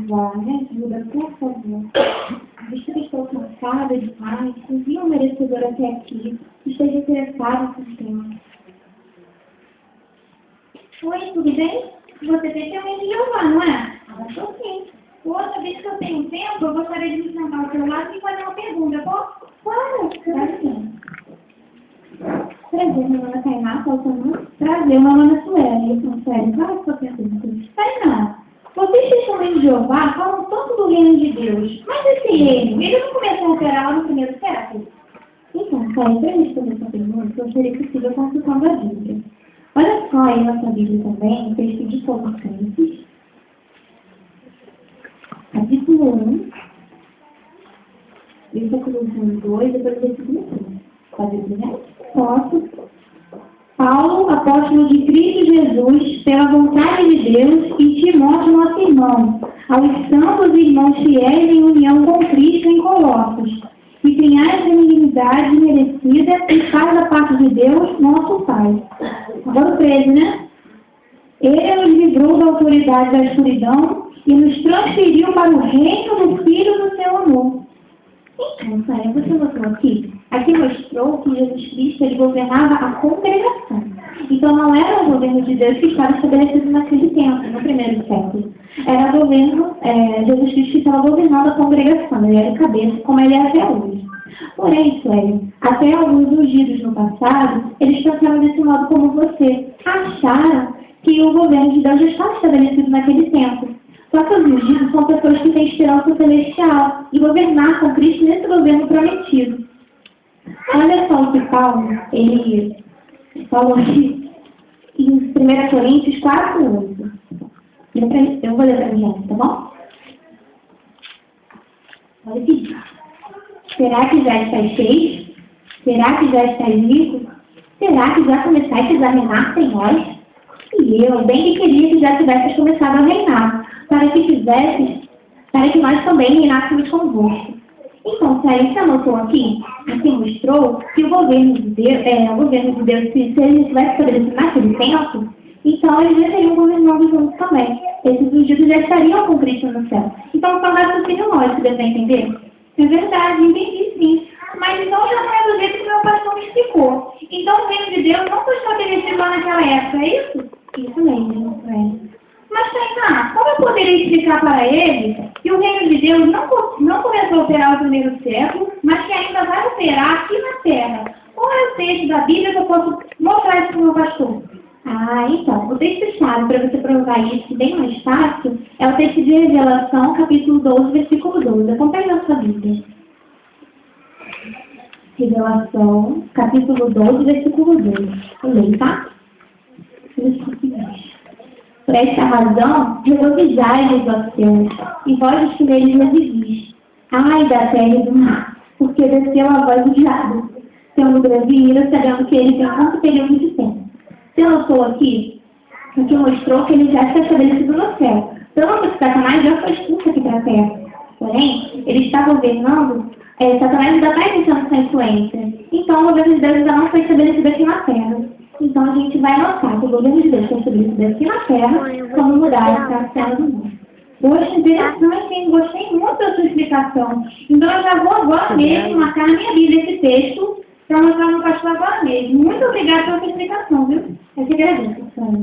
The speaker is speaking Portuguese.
vó, me ajuda, por favor. Visto que estou cansada demais, envia um merecedor até aqui, que esteja interessado no sistema. Oi, tudo bem? Você testemunha de Jeová, não é? Estou sim. Outra vez que eu tenho tempo, eu gostaria de me sentar ao seu lado e fazer uma pergunta, posso? Claro, sim. Prazer, meu nome é Tainá, qual é o seu nome? Prazer, meu nome é Sueli, eu sou Sueli. Qual é a sua pergunta? Tainá, vocês testemunham de Jeová falam tanto do reino de Deus, mas esse reino, ele não começou a operar lá no primeiro século? Então, Sueli, para responder essa pergunta, eu seria possível consultando a Bíblia. Olha só aí na sua Bíblia também, o texto de Colossenses, capítulo 1, versículo 2, depois o versículo 3. Pode ler, né? Posso. Paulo, apóstolo de Cristo Jesus, pela vontade de Deus, e Timóteo, nosso irmão, aos santos irmãos fiéis em união com Cristo em Colossos, e tenhais benignidade merecida e paz da parte de Deus, nosso Pai. Agora o 13, né? Ele nos livrou da autoridade da escuridão e nos transferiu para o reino do Filho do seu amor. Então, Sara, você notou aqui? Aqui mostrou que Jesus Cristo ele governava a congregação. Então, não era o governo de Deus que estava estabelecido naquele tempo, no primeiro século. Era o governo, Jesus Cristo que estava governando a congregação. Ele era o cabeça, como ele é até hoje. Porém, Sueli, até alguns ungidos no passado, eles pensaram desse modo como você. Acharam que o governo de Deus já estava estabelecido naquele tempo. Só que os ungidos são pessoas que têm esperança celestial e governar com Cristo nesse governo prometido. Olha só o que Paulo, ele falou aqui em 1 Coríntios 4:8. Eu vou ler para mim, tá bom? Olha aqui. Será que já estáis cheios? Será que já estáis ricos? Será que já começaste a reinar sem nós? E eu bem que queria que já tivesses começado a reinar, para que nós também reinássemos convosco. Então, se a gente anotou aqui, aqui mostrou que o governo de Deus, se ele tivesse estabelecido naquele tempo, então eles já estariam governando juntos também. Esses ungidos já estariam com Cristo no céu. Então, só raciocínio lógico, deve entender? É verdade, entendi sim. Mas então já não é do jeito que meu pastor me explicou. Então o reino de Deus não foi estabelecido lá naquela época, é isso? Isso mesmo, é. Mas, Tainá, como eu poderia explicar para ele que o reino de Deus não começou a operar no primeiro século, mas que ainda vai operar aqui na Terra? Qual é o texto da Bíblia que eu posso mostrar isso para o meu pastor? Então, o texto-chave para você provar isso bem mais fácil é o texto de Revelação, capítulo 12, versículo 12. Acompanhe na sua Bíblia. Revelação, capítulo 12, versículo 12. Eu leio, tá? Por esta razão, regozijai-vos, ó céus, e vós os que neles residis. Ai da terra e do mar, porque desceu a voz do diabo, tendo grande ira, sabendo que ele tem quanto período de tempo. Você notou aqui que mostrou que ele já está estabelecido no céu. Tanto que Satanás já foi expulso aqui para a terra. Porém, ele está governando, Satanás ainda está iniciando sua influência. Então, o governo de Deus ainda não foi estabelecido aqui na terra. Então, a gente vai notar que o governo de Deus foi estabelecido aqui na terra, quando mudar essa cena do mundo. Poxa, interessante, hein? Gostei muito da sua explicação. Então, eu já vou agora mesmo marcar na minha Bíblia esse texto para mostrar no pastor agora mesmo. Muito obrigada pela sua explicação, viu? Eu te agradeço, senhora.